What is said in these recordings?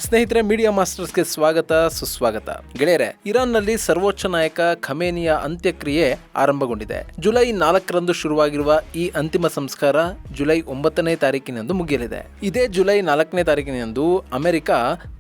ಸ್ನೇಹಿತರೆ, ಮೀಡಿಯಾ ಮಾಸ್ಟರ್ಸ್ಗೆ ಸ್ವಾಗತ ಸುಸ್ವಾಗತ. ಗೆಳೆಯರೆ, ಇರಾನ್ನಲ್ಲಿ ಸರ್ವೋಚ್ಚ ನಾಯಕ ಖಮೇನಿಯ ಅಂತ್ಯಕ್ರಿಯೆ ಆರಂಭಗೊಂಡಿದೆ. ಜುಲೈ 4ರಂದು ಶುರುವಾಗಿರುವ ಈ ಅಂತಿಮ ಸಂಸ್ಕಾರ ಜುಲೈ 9ನೇ ತಾರೀಕಿನಂದು ಮುಗಿಯಲಿದೆ. ಇದೇ ಜುಲೈ 4ನೇ ತಾರೀಕಿನಂದು ಅಮೆರಿಕ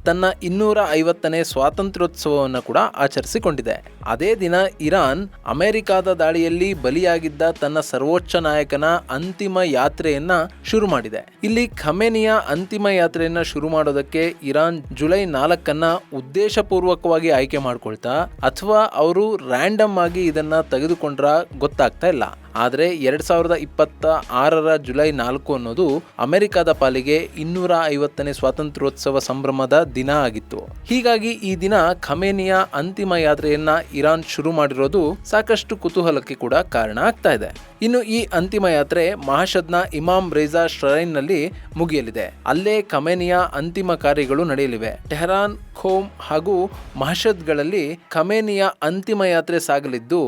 ತನ್ನ 250ನೇ ಸ್ವಾತಂತ್ರ್ಯೋತ್ಸವವನ್ನು ಕೂಡ ಆಚರಿಸಿಕೊಂಡಿದೆ. ಅದೇ ದಿನ ಇರಾನ್ ಅಮೆರಿಕದ ದಾಳಿಯಲ್ಲಿ ಬಲಿಯಾಗಿದ್ದ ತನ್ನ ಸರ್ವೋಚ್ಚ ನಾಯಕನ ಅಂತಿಮ ಯಾತ್ರೆಯನ್ನ ಶುರು ಮಾಡಿದೆ. ಇಲ್ಲಿ ಖಮೇನಿಯ ಅಂತಿಮ ಯಾತ್ರೆಯನ್ನ ಶುರು ಮಾಡೋದಕ್ಕೆ ಇರಾನ್ ಜುಲೈ 4ನ್ನ ಉದ್ದೇಶಪೂರ್ವಕವಾಗಿ ಆಯ್ಕೆ ಮಾಡ್ಕೊಳ್ತಾ ಅಥವಾ ಅವರು ರ್ಯಾಂಡಮ್ ಆಗಿ ಇದನ್ನ ತೆಗೆದುಕೊಂಡ್ರ ಗೊತ್ತಾಗ್ತಾ ಇಲ್ಲ. ಆದರೆ 2026ರ ಜುಲೈ 4 ಅನ್ನೋದು ಅಮೆರಿಕದ ಪಾಲಿಗೆ 250ನೇ ಸ್ವಾತಂತ್ರ್ಯೋತ್ಸವ ಸಂಭ್ರಮದ ದಿನ ಆಗಿತ್ತು. ಹೀಗಾಗಿ ಈ ದಿನ ಖಮೇನಿಯ ಅಂತಿಮ ಯಾತ್ರೆಯನ್ನ ಇರಾನ್ ಶುರು ಮಾಡಿರೋದು ಸಾಕಷ್ಟು ಕುತೂಹಲಕ್ಕೆ ಕೂಡ ಕಾರಣ ಆಗ್ತಾ ಇದೆ. ಇನ್ನು ಈ ಅಂತಿಮ ಯಾತ್ರೆ ಮಹಷದ್ನ ಇಮಾಮ್ ರೇಜಾ ಶ್ರೈನ್ ನಲ್ಲಿ ಮುಗಿಯಲಿದೆ. ಅಲ್ಲೇ ಖಮೇನಿಯ ಅಂತಿಮ ಕಾರ್ಯಗಳು ನಡೆಯಲಿವೆ. ಟೆಹರಾನ್, ಖೋಮ್ ಹಾಗೂ ಮಹಷದ್ಗಳಲ್ಲಿ ಖಮೇನಿಯ ಅಂತಿಮ ಯಾತ್ರೆ ಸಾಗಲಿದ್ದು,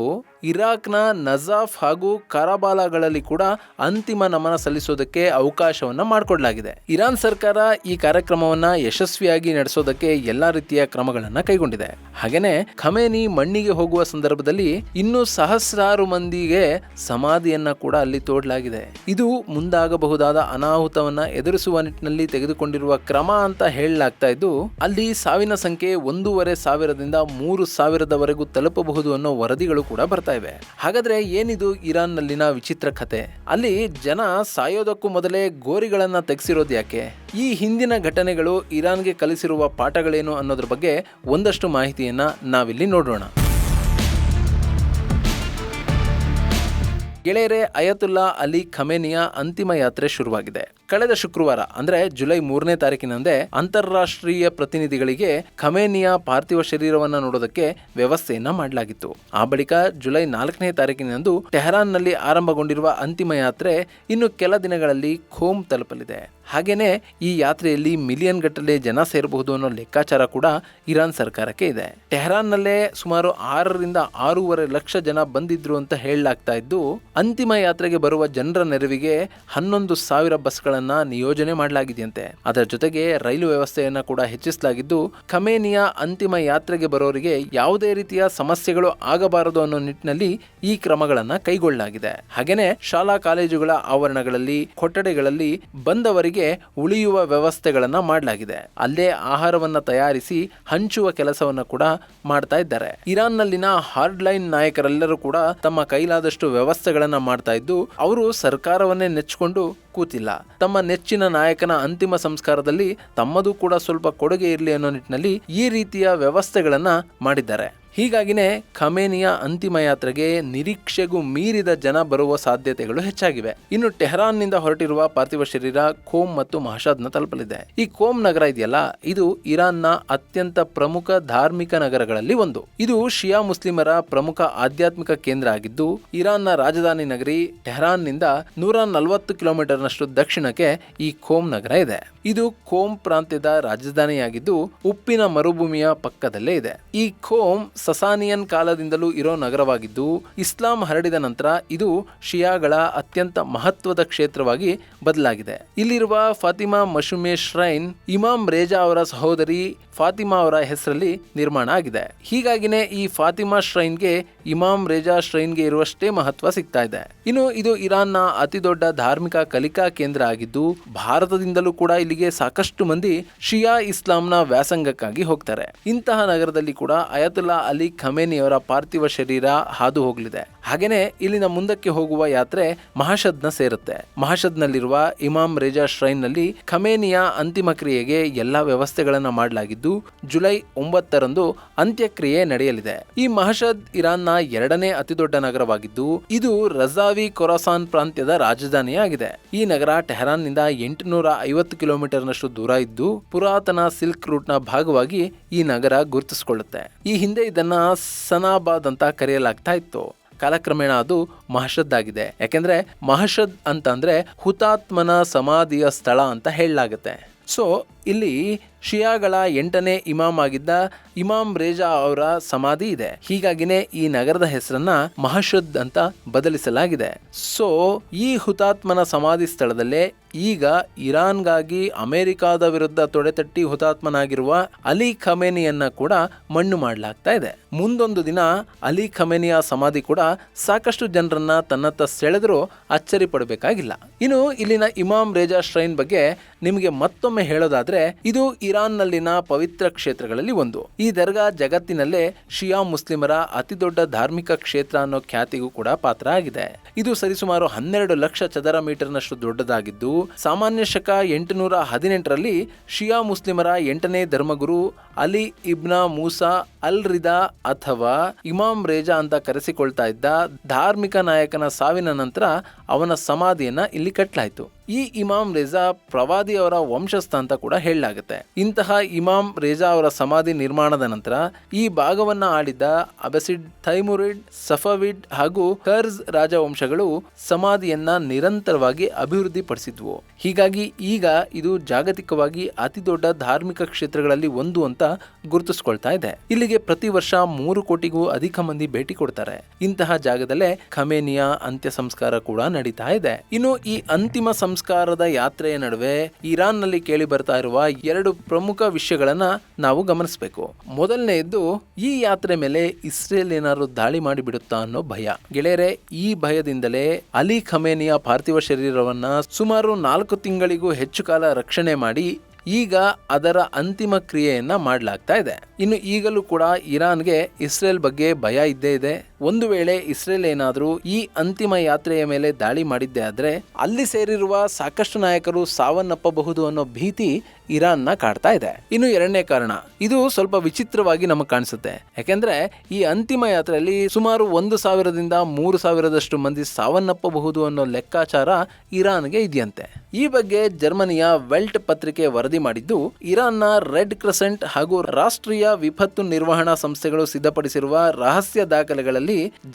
ಇರಾಕ್ನ ನಜಾಫ್ ಹಾಗೂ ಕರಾಬಾಲಾಗಳಲ್ಲಿ ಕೂಡ ಅಂತಿಮ ನಮನ ಸಲ್ಲಿಸೋದಕ್ಕೆ ಅವಕಾಶವನ್ನ ಮಾಡಿಕೊಡಲಾಗಿದೆ. ಇರಾನ್ ಸರ್ಕಾರ ಈ ಕಾರ್ಯಕ್ರಮವನ್ನ ಯಶಸ್ವಿಯಾಗಿ ನಡೆಸೋದಕ್ಕೆ ಎಲ್ಲಾ ರೀತಿಯ ಕ್ರಮಗಳನ್ನ ಕೈಗೊಂಡಿದೆ. ಹಾಗೇನೆ ಖಮೇನಿ ಮಣ್ಣಿಗೆ ಹೋಗುವ ಸಂದರ್ಭದಲ್ಲಿ ಇನ್ನೂ ಸಹಸ್ರಾರು ಮಂದಿಗೆ ಸಮಾಧಿಯನ್ನ ಕೂಡ ಅಲ್ಲಿ ತೋಡಲಾಗಿದೆ. ಇದು ಮುಂದಾಗಬಹುದಾದ ಅನಾಹುತವನ್ನ ಎದುರಿಸುವ ನಿಟ್ಟಿನಲ್ಲಿ ತೆಗೆದುಕೊಂಡಿರುವ ಕ್ರಮ ಅಂತ ಹೇಳಲಾಗ್ತಾ ಇದ್ದು, ಅಲ್ಲಿ ಸಾವಿನ ಸಂಖ್ಯೆ 1,500ದಿಂದ 3,000ದವರೆಗೂ ತಲುಪಬಹುದು ಅನ್ನೋ ವರದಿಗಳು ಕೂಡ ಬರ್ತಾ ಇವೆ. ಹಾಗಾದ್ರೆ ಏನಿದು ಇರಾನ್ ನಲ್ಲಿನ ವಿಚಿತ್ರ ಕಥೆ? ಅಲ್ಲಿ ಜನ ಸಾಯೋದಕ್ಕೂ ಮೊದಲೇ ಗೋರಿಗಳನ್ನ ತೆಗೆಸಿರೋದು ಯಾಕೆ? ಈ ಹಿಂದಿನ ಘಟನೆಗಳು ಇರಾನ್ಗೆ ಕಲಿಸಿರುವ ಪಾಠಗಳೇನು ಅನ್ನೋದ್ರ ಬಗ್ಗೆ ಒಂದಷ್ಟು ಮಾಹಿತಿಯನ್ನ ನಾವಿಲ್ಲಿ ನೋಡೋಣ. ಗೆಳೆಯರೆ, ಅಯತುಲ್ಲಾ ಅಲಿ ಖಮೇನಿಯ ಅಂತಿಮ ಯಾತ್ರೆ ಶುರುವಾಗಿದೆ. ಕಳೆದ ಶುಕ್ರವಾರ ಅಂದ್ರೆ ಜುಲೈ 3ನೇ ತಾರೀಕಿನಂದೇ ಅಂತಾರಾಷ್ಟ್ರೀಯ ಪ್ರತಿನಿಧಿಗಳಿಗೆ ಖಮೇನಿಯ ಪಾರ್ಥಿವ ಶರೀರವನ್ನ ನೋಡೋದಕ್ಕೆ ವ್ಯವಸ್ಥೆಯನ್ನ ಮಾಡಲಾಗಿತ್ತು. ಆ ಬಳಿಕ ಜುಲೈ 4ನೇ ತಾರೀಕಿನಂದು ಟೆಹರಾನ್ನಲ್ಲಿ ಆರಂಭಗೊಂಡಿರುವ ಅಂತಿಮ ಯಾತ್ರೆ ಇನ್ನು ಕೆಲ ದಿನಗಳಲ್ಲಿ ಖೋಮ್ ತಲುಪಲಿದೆ. ಹಾಗೇನೆ ಈ ಯಾತ್ರೆಯಲ್ಲಿ ಮಿಲಿಯನ್ ಗಟ್ಟಲೆ ಜನ ಸೇರಬಹುದು ಅನ್ನೋ ಲೆಕ್ಕಾಚಾರ ಕೂಡ ಇರಾನ್ ಸರ್ಕಾರಕ್ಕೆ ಇದೆ. ಟೆಹರಾನ್ನಲ್ಲೇ ಸುಮಾರು 6ರಿಂದ 6.5 ಲಕ್ಷ ಜನ ಬಂದಿದ್ರು ಅಂತ ಹೇಳಲಾಗ್ತಾ ಇದ್ದು, ಅಂತಿಮ ಯಾತ್ರೆಗೆ ಬರುವ ಜನರ ನೆರವಿಗೆ 11,000 ಬಸ್ಗಳನ್ನ ನಿಯೋಜನೆ ಮಾಡಲಾಗಿದೆಯಂತೆ. ಅದರ ಜೊತೆಗೆ ರೈಲು ವ್ಯವಸ್ಥೆಯನ್ನ ಕೂಡ ಹೆಚ್ಚಿಸಲಾಗಿದ್ದು, ಖಮೇನಿಯ ಅಂತಿಮ ಯಾತ್ರೆಗೆ ಬರೋರಿಗೆ ಯಾವುದೇ ರೀತಿಯ ಸಮಸ್ಯೆಗಳು ಆಗಬಾರದು ಅನ್ನೋ ನಿಟ್ಟಿನಲ್ಲಿ ಈ ಕ್ರಮಗಳನ್ನ ಕೈಗೊಳ್ಳಲಾಗಿದೆ. ಹಾಗೇನೆ ಶಾಲಾ ಕಾಲೇಜುಗಳ ಆವರಣಗಳಲ್ಲಿ, ಕೊಠಡಿಗಳಲ್ಲಿ ಬಂದವರಿಗೆ ಉಳಿಯುವ ವ್ಯವಸ್ಥೆಗಳನ್ನ ಮಾಡಲಾಗಿದೆ. ಅಲ್ಲೇ ಆಹಾರವನ್ನ ತಯಾರಿಸಿ ಹಂಚುವ ಕೆಲಸವನ್ನ ಕೂಡ ಮಾಡ್ತಾ ಇದ್ದಾರೆ. ಇರಾನ್ನಲ್ಲಿನ ಹಾರ್ಡ್ ಲೈನ್ ನಾಯಕರೆಲ್ಲರೂ ಕೂಡ ತಮ್ಮ ಕೈಲಾದಷ್ಟು ವ್ಯವಸ್ಥೆಗಳನ್ನ ಮಾಡ್ತಾ ಇದ್ದು, ಅವರು ಸರ್ಕಾರವನ್ನೇ ನೆಚ್ಚಿಕೊಂಡು ಕೂತಿಲ್ಲ. ತಮ್ಮ ನೆಚ್ಚಿನ ನಾಯಕನ ಅಂತಿಮ ಸಂಸ್ಕಾರದಲ್ಲಿ ತಮ್ಮದು ಕೂಡ ಸ್ವಲ್ಪ ಕೊಡುಗೆ ಇರಲಿ ಅನ್ನೋ ನಿಟ್ಟಿನಲ್ಲಿ ಈ ರೀತಿಯ ವ್ಯವಸ್ಥೆಗಳನ್ನ ಮಾಡಿದ್ದಾರೆ. ಹೀಗಾಗಿನೇ ಖಮೇನಿಯ ಅಂತಿಮ ಯಾತ್ರೆಗೆ ನಿರೀಕ್ಷೆಗೂ ಮೀರಿದ ಜನ ಬರುವ ಸಾಧ್ಯತೆಗಳು ಹೆಚ್ಚಾಗಿವೆ. ಇನ್ನು ಟೆಹರಾನ್ನಿಂದ ಹೊರಟಿರುವ ಪಾರ್ಥಿವ ಶರೀರ ಖೋಮ್ ಮತ್ತು ಮಹಷದ್ನ ತಲುಪಲಿದೆ. ಈ ಖೋಮ್ ನಗರ ಇದೆಯಲ್ಲ, ಇದು ಇರಾನ್ನ ಅತ್ಯಂತ ಪ್ರಮುಖ ಧಾರ್ಮಿಕ ನಗರಗಳಲ್ಲಿ ಒಂದು. ಇದು ಶಿಯಾ ಮುಸ್ಲಿಮರ ಪ್ರಮುಖ ಆಧ್ಯಾತ್ಮಿಕ ಕೇಂದ್ರ ಆಗಿದ್ದು, ಇರಾನ್ನ ರಾಜಧಾನಿ ನಗರಿ ಟೆಹರಾನ್ನಿಂದ 140 ಕಿಲೋಮೀಟರ್ನಷ್ಟು ದಕ್ಷಿಣಕ್ಕೆ ಈ ಖೋಮ್ ನಗರ ಇದೆ. ಇದು ಖೋಮ್ ಪ್ರಾಂತ್ಯದ ರಾಜಧಾನಿಯಾಗಿದ್ದು, ಉಪ್ಪಿನ ಮರುಭೂಮಿಯ ಪಕ್ಕದಲ್ಲೇ ಇದೆ. ಈ ಖೋಮ್ ಸಸಾನಿಯನ್ ಕಾಲದಿಂದಲೂ ಇರೋ ನಗರವಾಗಿದ್ದು, ಇಸ್ಲಾಂ ಹರಡಿದ ನಂತರ ಇದು ಶಿಯಾಗಳ ಅತ್ಯಂತ ಮಹತ್ವದ ಕ್ಷೇತ್ರವಾಗಿ ಬದಲಾಗಿದೆ. ಇಲ್ಲಿರುವ ಫಾತಿಮಾ ಮಶುಮೆ ಶ್ರೈನ್ ಇಮಾಮ್ ರೇಜಾ ಅವರ ಸಹೋದರಿ ಫಾತಿಮಾ ಅವರ ಹೆಸರಲ್ಲಿ ನಿರ್ಮಾಣ ಆಗಿದೆ. ಹೀಗಾಗಿನೇ ಈ ಫಾತಿಮಾ ಶ್ರೈನ್ಗೆ ಇಮಾಮ್ ರೇಜಾ ಶ್ರೈನ್ಗೆ ಇರುವಷ್ಟೇ ಮಹತ್ವ ಸಿಗ್ತಾ ಇದೆ. ಇನ್ನು ಇದು ಇರಾನ್ನ ಅತಿ ದೊಡ್ಡ ಧಾರ್ಮಿಕ ಕಲಿಕಾ ಕೇಂದ್ರ ಆಗಿದ್ದು, ಭಾರತದಿಂದಲೂ ಕೂಡ ಇಲ್ಲಿಗೆ ಸಾಕಷ್ಟು ಮಂದಿ ಶಿಯಾ ಇಸ್ಲಾಂನ ವ್ಯಾಸಂಗಕ್ಕಾಗಿ ಹೋಗ್ತಾರೆ. ಇಂತಹ ನಗರದಲ್ಲಿ ಕೂಡ ಅಯತುಲ್ಲಾ ಅಲಿ ಖಮೇನಿಯವರ ಪಾರ್ಥಿವ ಶರೀರ ಹಾದು ಹೋಗಲಿದೆ. ಹಾಗೇನೆ ಇಲ್ಲಿನ ಮುಂದಕ್ಕೆ ಹೋಗುವ ಯಾತ್ರೆ ಮಹಷದ್ನ ಸೇರುತ್ತೆ. ಮಹಷದ್ನಲ್ಲಿರುವ ಇಮಾಮ್ ರೇಜಾ ಶ್ರೈನ್ ನಲ್ಲಿ ಖಮೇನಿಯ ಅಂತಿಮ ಕ್ರಿಯೆಗೆ ಎಲ್ಲಾ ವ್ಯವಸ್ಥೆಗಳನ್ನ ಮಾಡಲಾಗಿದ್ದು, ಜುಲೈ 9ರಂದು ಅಂತ್ಯಕ್ರಿಯೆ ನಡೆಯಲಿದೆ. ಈ ಮಹಷದ್ ಇರಾನ್ನ 2ನೇ ಅತಿದೊಡ್ಡ ನಗರವಾಗಿದ್ದು, ಇದು ರಜಾವಿ ಖೊರಾಸಾನ್ ಪ್ರಾಂತ್ಯದ ರಾಜಧಾನಿಯಾಗಿದೆ. ಈ ನಗರ ಟೆಹರಾನ್ನಿಂದ 850 ಕಿಲೋಮೀಟರ್ನಷ್ಟು ದೂರ ಇದ್ದು, ಪುರಾತನ ಸಿಲ್ಕ್ ರೂಟ್ನ ಭಾಗವಾಗಿ ಈ ನಗರ ಗುರುತಿಸಿಕೊಳ್ಳುತ್ತೆ. ಈ ಹಿಂದೆ ಇದನ್ನ ಸನಾಬಾದ್ ಅಂತ ಕರೆಯಲಾಗ್ತಾ ಇತ್ತು. ಕಾಲಕ್ರಮೇಣ ಅದು ಮಹಷದ್ ಆಗಿದೆ. ಯಾಕೆಂದ್ರೆ ಮಹಷದ್ ಅಂತಂದ್ರೆ ಹುತಾತ್ಮನ ಸಮಾಧಿಯ ಸ್ಥಳ ಅಂತ ಹೇಳಲಾಗುತ್ತೆ. ಸೊ ಇಲ್ಲಿ ಶಿಯಾಗಳ 8ನೇ ಇಮಾಮ್ ಆಗಿದ್ದ ಇಮಾಮ್ ರೇಜಾ ಅವರ ಸಮಾಧಿ ಇದೆ. ಹೀಗಾಗಿನೇ ಈ ನಗರದ ಹೆಸರನ್ನ ಮಹಶದ್ ಅಂತ ಬದಲಿಸಲಾಗಿದೆ. ಸೊ ಈ ಹುತಾತ್ಮನ ಸಮಾಧಿ ಸ್ಥಳದಲ್ಲೇ ಈಗ ಇರಾನ್ಗಾಗಿ ಅಮೆರಿಕಾದ ವಿರುದ್ಧ ತೊಡೆತಟ್ಟಿ ಹುತಾತ್ಮನಾಗಿರುವ ಅಲಿ ಖಮೇನಿಯನ್ನ ಕೂಡ ಮಣ್ಣು ಮಾಡಲಾಗ್ತಾ ಇದೆ. ಮುಂದೊಂದು ದಿನ ಅಲಿ ಖಮೇನಿಯ ಸಮಾಧಿ ಕೂಡ ಸಾಕಷ್ಟು ಜನರನ್ನ ತನ್ನತ್ತ ಸೆಳೆದರೂ ಅಚ್ಚರಿ ಪಡಬೇಕಾಗಿಲ್ಲ. ಇನ್ನು ಇಲ್ಲಿನ ಇಮಾಮ್ ರೇಜಾ ಶ್ರೈನ್ ಬಗ್ಗೆ ನಿಮಗೆ ಮತ್ತೊಮ್ಮೆ ಹೇಳೋದಾದ್ರೆ, ಇದು ಇರಾನ್ನಲ್ಲಿನ ಪವಿತ್ರ ಕ್ಷೇತ್ರಗಳಲ್ಲಿ ಒಂದು. ಈ ದರ್ಗಾ ಜಗತ್ತಿನಲ್ಲೇ ಶಿಯಾ ಮುಸ್ಲಿಮರ ಅತಿ ದೊಡ್ಡ ಧಾರ್ಮಿಕ ಕ್ಷೇತ್ರ ಅನ್ನೋ ಖ್ಯಾತಿಗೂ ಕೂಡ ಪಾತ್ರ ಆಗಿದೆ. ಇದು ಸರಿಸುಮಾರು 12 ಲಕ್ಷ ಚದರ ಮೀಟರ್ನಷ್ಟು ದೊಡ್ಡದಾಗಿದ್ದು, ಸಾಮಾನ್ಯ ಶಕ 818ರಲ್ಲಿ ಶಿಯಾ ಮುಸ್ಲಿಮರ 8ನೇ ಧರ್ಮಗುರು ಅಲಿ ಇಬ್ನ ಮೂಸಾ ಅಲ್ ರಿದಾ ಅಥವಾ ಇಮಾಮ್ ರೇಜಾ ಅಂತ ಕರೆಸಿಕೊಳ್ತಾ ಇದ್ದ ಧಾರ್ಮಿಕ ನಾಯಕನ ಸಾವಿನ ನಂತರ ಅವನ ಸಮಾಧಿಯನ್ನ ಇಲ್ಲಿ ಕಟ್ಟಲಾಯಿತು. ಈ ಇಮಾಮ್ ರೇಜಾ ಪ್ರವಾದಿಯವರ ವಂಶಸ್ಥ ಅಂತ ಕೂಡ ಹೇಳಲಾಗುತ್ತೆ. ಇಂತಹ ಇಮಾಮ್ ರೇಜಾ ಅವರ ಸಮಾಧಿ ನಿರ್ಮಾಣದ ನಂತರ ಈ ಭಾಗವನ್ನ ಆಳಿದ್ದ ಅಬಸಿಡ್, ತೈಮುರಿಡ್, ಸಫವಿಡ್ ಹಾಗೂ ಕರ್ಜ್ ರಾಜವಂಶಗಳು ಸಮಾಧಿಯನ್ನ ನಿರಂತರವಾಗಿ ಅಭಿವೃದ್ಧಿ ಪಡಿಸಿದ್ವು. ಹೀಗಾಗಿ ಈಗ ಇದು ಜಾಗತಿಕವಾಗಿ ಅತಿ ದೊಡ್ಡ ಧಾರ್ಮಿಕ ಕ್ಷೇತ್ರಗಳಲ್ಲಿ ಒಂದು ಅಂತ ಗುರುತಿಸ್ಕೊಳ್ತಾ ಇದೆ. ಇಲ್ಲಿಗೆ ಪ್ರತಿ ವರ್ಷ 3 ಕೋಟಿಗೂ ಅಧಿಕ ಮಂದಿ ಭೇಟಿ ಕೊಡ್ತಾರೆ. ಇಂತಹ ಜಾಗದಲ್ಲೇ ಖಮೇನಿಯ ಅಂತ್ಯ ಸಂಸ್ಕಾರ ಕೂಡ ನಡೀತಾ ಇದೆ. ಇನ್ನು ಈ ಅಂತಿಮ ಸಂಸ್ಕಾರದ ಯಾತ್ರೆಯ ನಡುವೆ ಇರಾನ್ ನಲ್ಲಿ ಕೇಳಿ ಬರ್ತಾ ಇರುವ 2 ಪ್ರಮುಖ ವಿಷಯಗಳನ್ನ ನಾವು ಗಮನಿಸಬೇಕು. ಮೊದಲನೆಯದ್ದು, ಈ ಯಾತ್ರೆ ಮೇಲೆ ಇಸ್ರೇಲ್ ಏನಾದ್ರು ದಾಳಿ ಮಾಡಿಬಿಡುತ್ತಾ ಅನ್ನೋ ಭಯ. ಗೆಳೆಯರೆ, ಈ ಭಯದಿಂದಲೇ ಅಲಿ ಖಮೇನಿಯ ಪಾರ್ಥಿವ ಶರೀರವನ್ನ ಸುಮಾರು 4 ತಿಂಗಳಿಗೂ ಹೆಚ್ಚು ಕಾಲ ರಕ್ಷಣೆ ಮಾಡಿ ಈಗ ಅದರ ಅಂತಿಮ ಕ್ರಿಯೆಯನ್ನ ಮಾಡಲಾಗ್ತಾ ಇದೆ. ಇನ್ನು ಈಗಲೂ ಕೂಡ ಇರಾನ್ಗೆ ಇಸ್ರೇಲ್ ಬಗ್ಗೆ ಭಯ ಇದ್ದೇ ಇದೆ. ಒಂದು ವೇಳೆ ಇಸ್ರೇಲ್ ಏನಾದರೂ ಈ ಅಂತಿಮ ಯಾತ್ರೆಯ ಮೇಲೆ ದಾಳಿ ಮಾಡಿದ್ದೇ ಆದ್ರೆ ಅಲ್ಲಿ ಸೇರಿರುವ ಸಾಕಷ್ಟು ನಾಯಕರು ಸಾವನ್ನಪ್ಪಬಹುದು ಅನ್ನೋ ಭೀತಿ ಇರಾನ್ನ ಕಾಡ್ತಾ ಇದೆ. ಇನ್ನು 2ನೇ ಕಾರಣ, ಇದು ಸ್ವಲ್ಪ ವಿಚಿತ್ರವಾಗಿ ನಮಗೆ ಕಾಣಿಸುತ್ತೆ. ಯಾಕೆಂದ್ರೆ ಈ ಅಂತಿಮ ಯಾತ್ರೆಯಲ್ಲಿ ಸುಮಾರು 1,000ದಿಂದ 3,000ದಷ್ಟು ಮಂದಿ ಸಾವನ್ನಪ್ಪಬಹುದು ಅನ್ನೋ ಲೆಕ್ಕಾಚಾರ ಇರಾನ್ಗೆ ಇದೆಯಂತೆ. ಈ ಬಗ್ಗೆ ಜರ್ಮನಿಯ ವೆಲ್ಟ್ ಪತ್ರಿಕೆ ವರದಿ ಮಾಡಿದ್ದು, ಇರಾನ್ನ ರೆಡ್ ಕ್ರೆಸೆಂಟ್ ಹಾಗೂ ರಾಷ್ಟ್ರೀಯ ವಿಪತ್ತು ನಿರ್ವಹಣಾ ಸಂಸ್ಥೆಗಳು ಸಿದ್ಧಪಡಿಸಿರುವ ರಹಸ್ಯ ದಾಖಲೆಗಳಲ್ಲಿ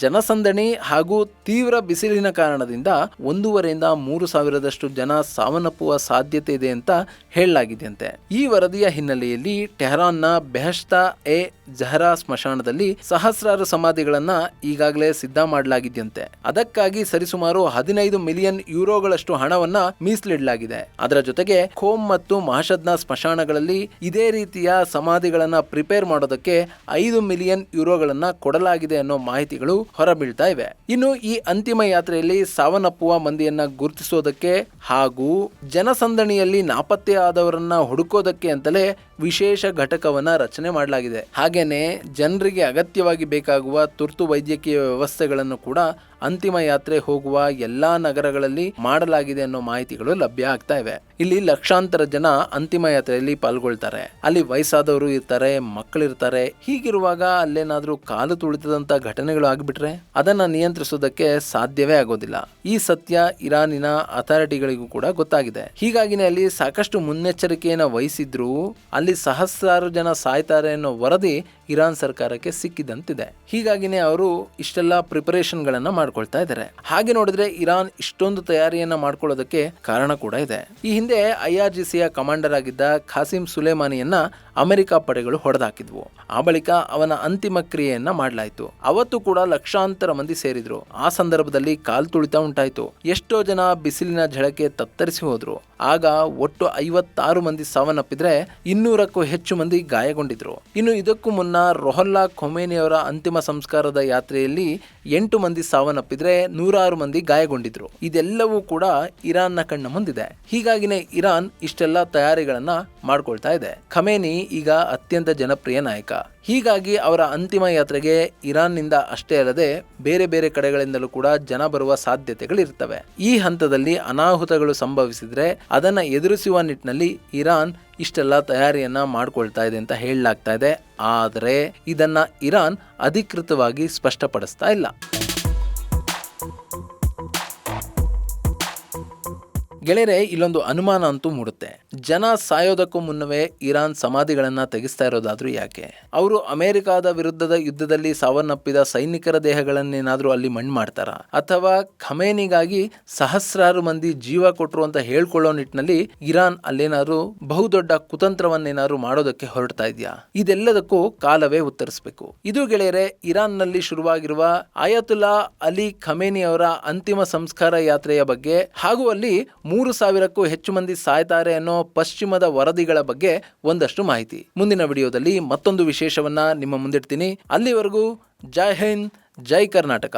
ಜನಸಂದಣಿ ಹಾಗೂ ತೀವ್ರ ಬಿಸಿಲಿನ ಕಾರಣದಿಂದ 1,500ರಿಂದ 3,000ದಷ್ಟು ಜನ ಸಾವನ್ನಪ್ಪುವ ಸಾಧ್ಯತೆ ಇದೆ ಅಂತ ಹೇಳಲಾಗಿದೆಯಂತೆ. ಈ ವರದಿಯ ಹಿನ್ನೆಲೆಯಲ್ಲಿ ಟೆಹರಾನ್ನ ಬೆಹಶ್ತಾ ಎ ಜಹರಾ ಸ್ಮಶಾನದಲ್ಲಿ ಸಹಸ್ರಾರು ಸಮಾಧಿಗಳನ್ನ ಈಗಾಗಲೇ ಸಿದ್ಧ ಮಾಡಲಾಗಿದೆಯಂತೆ. ಅದಕ್ಕಾಗಿ ಸರಿಸುಮಾರು 15 ಮಿಲಿಯನ್ ಯೂರೋಗಳಷ್ಟು ಹಣವನ್ನ ಮೀಸಲಿಡಲಾಗಿದೆ. ಅದರ ಜೊತೆಗೆ ಖೋಮ್ ಮತ್ತು ಮಹಶದ್ನ ಸ್ಮಶಾನಗಳಲ್ಲಿ ಇದೇ ರೀತಿಯ ಸಮಾಧಿಗಳನ್ನ ಪ್ರಿಪೇರ್ ಮಾಡೋದಕ್ಕೆ 5 ಮಿಲಿಯನ್ ಯೂರೋಗಳನ್ನ ಕೊಡಲಾಗಿದೆ ಅನ್ನೋ ಮಾಹಿತಿಗಳು ಹೊರಬೀಳ್ತಾ ಇವೆ. ಇನ್ನು ಈ ಅಂತಿಮ ಯಾತ್ರೆಯಲ್ಲಿ ಸಾವನ್ನಪ್ಪುವ ಮಂದಿಯನ್ನ ಗುರುತಿಸೋದಕ್ಕೆ ಹಾಗೂ ಜನಸಂದಣಿಯಲ್ಲಿ ನಾಪತ್ತೆ ಆದವರನ್ನ ಹುಡುಕೋದಕ್ಕೆ ಅಂತಲೇ ವಿಶೇಷ ಘಟಕವನ್ನ ರಚನೆ ಮಾಡಲಾಗಿದೆ. ಹಾಗೇನೆ ಜನರಿಗೆ ಅಗತ್ಯವಾಗಿ ಬೇಕಾಗುವ ತುರ್ತು ವೈದ್ಯಕೀಯ ವ್ಯವಸ್ಥೆಗಳನ್ನು ಕೂಡ ಅಂತಿಮ ಯಾತ್ರೆ ಹೋಗುವ ಎಲ್ಲಾ ನಗರಗಳಲ್ಲಿ ಮಾಡಲಾಗಿದೆ ಅನ್ನೋ ಮಾಹಿತಿಗಳು ಲಭ್ಯ ಆಗ್ತಾ ಇವೆ. ಇಲ್ಲಿ ಲಕ್ಷಾಂತರ ಜನ ಅಂತಿಮ ಯಾತ್ರೆಯಲ್ಲಿ ಪಾಲ್ಗೊಳ್ತಾರೆ. ಅಲ್ಲಿ ವಯಸ್ಸಾದವರು ಇರ್ತಾರೆ, ಮಕ್ಕಳಿರ್ತಾರೆ. ಹೀಗಿರುವಾಗ ಅಲ್ಲೇನಾದ್ರೂ ಕಾಲು ತುಳಿತದಂತ ಘಟನೆಗಳು ಆಗಿಬಿಟ್ರೆ ಅದನ್ನ ನಿಯಂತ್ರಿಸೋದಕ್ಕೆ ಸಾಧ್ಯವೇ ಆಗೋದಿಲ್ಲ. ಈ ಸತ್ಯ ಇರಾನಿನ ಅಥಾರಿಟಿಗಳಿಗೂ ಕೂಡ ಗೊತ್ತಾಗಿದೆ. ಹೀಗಾಗಿನೇ ಅಲ್ಲಿ ಸಾಕಷ್ಟು ಮುನ್ನೆಚ್ಚರಿಕೆಯನ್ನು ವಹಿಸಿದ್ರು ಅಲ್ಲಿ ಸಹಸ್ರಾರು ಜನ ಸಾಯ್ತಾರೆ ಅನ್ನೋ ವರದಿ ಇರಾನ್ ಸರ್ಕಾರಕ್ಕೆ ಸಿಕ್ಕಿದಂತಿದೆ. ಹೀಗಾಗಿನೇ ಅವರು ಇಷ್ಟೆಲ್ಲ ಪ್ರಿಪರೇಷನ್ ಗಳನ್ನ ಮಾಡ್ಕೊಳ್ತಾ ಇದ್ದಾರೆ. ಹಾಗೆ ನೋಡಿದ್ರೆ ಇರಾನ್ ಇಷ್ಟೊಂದು ತಯಾರಿಯನ್ನ ಮಾಡ್ಕೊಳ್ಳೋದಕ್ಕೆ ಕಾರಣ ಕೂಡ ಇದೆ. ಈ ಹಿಂದೆ IRGCಯ ಕಮಾಂಡರ್ ಆಗಿದ್ದ ಖಾಸಿಂ ಸುಲೇಮಾನಿಯನ್ನ ಅಮೆರಿಕ ಪಡೆಗಳು ಹೊಡೆದಾಕಿದ್ವು. ಆ ಬಳಿಕ ಅವನ ಅಂತಿಮ ಕ್ರಿಯೆಯನ್ನ ಮಾಡಲಾಯಿತು. ಅವತ್ತು ಕೂಡ ಲಕ್ಷಾಂತರ ಮಂದಿ ಸೇರಿದ್ರು. ಆ ಸಂದರ್ಭದಲ್ಲಿ ಕಾಲ್ ತುಳಿತ ಉಂಟಾಯಿತು. ಎಷ್ಟೋ ಜನ ಬಿಸಿಲಿನ ಝಳಕ್ಕೆ ತತ್ತರಿಸಿ ಹೋದ್ರು. ಆಗ ಒಟ್ಟು 56 ಮಂದಿ ಸಾವನ್ನಪ್ಪಿದ್ರೆ 200ಕ್ಕೂ ಹೆಚ್ಚು ಮಂದಿ ಗಾಯಗೊಂಡಿದ್ರು. ಇನ್ನು ಇದಕ್ಕೂ ಮುನ್ನ ರೋಹಲ್ಲಾ ಖೊಮೇನಿ ಅವರ ಅಂತಿಮ ಸಂಸ್ಕಾರದ ಯಾತ್ರೆಯಲ್ಲಿ 8 ಮಂದಿ ಸಾವನ್ನಪ್ಪಿದ್ರೆ 106 ಮಂದಿ ಗಾಯಗೊಂಡಿದ್ರು. ಇದೆಲ್ಲವೂ ಕೂಡ ಇರಾನ್ನ ಕಣ್ಣ ಮುಂದಿದೆ. ಹೀಗಾಗಿನೇ ಇರಾನ್ ಇಷ್ಟೆಲ್ಲ ತಯಾರಿಗಳನ್ನ ಮಾಡ್ಕೊಳ್ತಾ ಇದೆ. ಖಮೇನಿ ಈಗ ಅತ್ಯಂತ ಜನಪ್ರಿಯ ನಾಯಕ. ಹೀಗಾಗಿ ಅವರ ಅಂತಿಮ ಯಾತ್ರೆಗೆ ಇರಾನ್ನಿಂದ ಅಷ್ಟೇ ಅಲ್ಲದೆ ಬೇರೆ ಬೇರೆ ಕಡೆಗಳಿಂದಲೂ ಕೂಡ ಜನ ಬರುವ ಸಾಧ್ಯತೆಗಳಿರ್ತವೆ. ಈ ಹಂತದಲ್ಲಿ ಅನಾಹುತಗಳು ಸಂಭವಿಸಿದ್ರೆ ಅದನ್ನ ಎದುರಿಸುವ ನಿಟ್ಟಿನಲ್ಲಿ ಇರಾನ್ ಇಷ್ಟೆಲ್ಲ ತಯಾರಿಯನ್ನ ಮಾಡ್ಕೊಳ್ತಾ ಇದೆ ಅಂತ ಹೇಳಲಾಗ್ತಾ ಇದೆ. ಆದರೆ ಇದನ್ನ ಇರಾನ್ ಅಧಿಕೃತವಾಗಿ ಸ್ಪಷ್ಟಪಡಿಸ್ತಾ ಇಲ್ಲ. ಗೆಳೆಯರೆ, ಇಲ್ಲೊಂದು ಅನುಮಾನ ಅಂತೂ ಮೂಡುತ್ತೆ. ಜನ ಸಾಯೋದಕ್ಕೂ ಮುನ್ನವೇ ಇರಾನ್ ಸಮಾಧಿಗಳನ್ನ ತೆಗೆಸ್ತಾ ಇರೋದಾದ್ರೂ ಯಾಕೆ? ಅವರು ಅಮೆರಿಕಾದ ವಿರುದ್ಧದ ಯುದ್ಧದಲ್ಲಿ ಸಾವನ್ನಪ್ಪಿದ ಸೈನಿಕರ ದೇಹಗಳನ್ನೇನಾದ್ರೂ ಅಲ್ಲಿ ಮಣ್ಣು ಮಾಡ್ತಾರಾ? ಅಥವಾ ಖಮೇನಿಗಾಗಿ ಸಹಸ್ರಾರು ಮಂದಿ ಜೀವ ಕೊಟ್ರು ಅಂತ ಹೇಳ್ಕೊಳ್ಳೋ ನಿಟ್ಟಿನಲ್ಲಿ ಇರಾನ್ ಅಲ್ಲೇನಾದ್ರು ಬಹುದೊಡ್ಡ ಕುತಂತ್ರವನ್ನೇನಾದ್ರು ಮಾಡೋದಕ್ಕೆ ಹೊರಡ್ತಾ ಇದೆಯಾ? ಇದೆಲ್ಲದಕ್ಕೂ ಕಾಲವೇ ಉತ್ತರಿಸಬೇಕು. ಇದು ಗೆಳೆಯರೆ, ಇರಾನ್ ನಲ್ಲಿ ಶುರುವಾಗಿರುವ ಆಯತುಲ್ಲಾ ಅಲಿ ಖಮೇನಿ ಅವರ ಅಂತಿಮ ಸಂಸ್ಕಾರ ಯಾತ್ರೆಯ ಬಗ್ಗೆ, ಹಾಗೂ ಅಲ್ಲಿ 3,000ಕ್ಕೂ ಹೆಚ್ಚು ಮಂದಿ ಸಾಯ್ತಾರೆ ಅನ್ನೋ ಪಶ್ಚಿಮದ ವರದಿಗಳ ಬಗ್ಗೆ ಒಂದಷ್ಟು ಮಾಹಿತಿ. ಮುಂದಿನ ವಿಡಿಯೋದಲ್ಲಿ ಮತ್ತೊಂದು ವಿಶೇಷವನ್ನ ನಿಮ್ಮ ಮುಂದಿಡ್ತೀನಿ. ಅಲ್ಲಿವರೆಗೂ ಜೈ ಹಿಂದ್, ಜೈ ಕರ್ನಾಟಕ.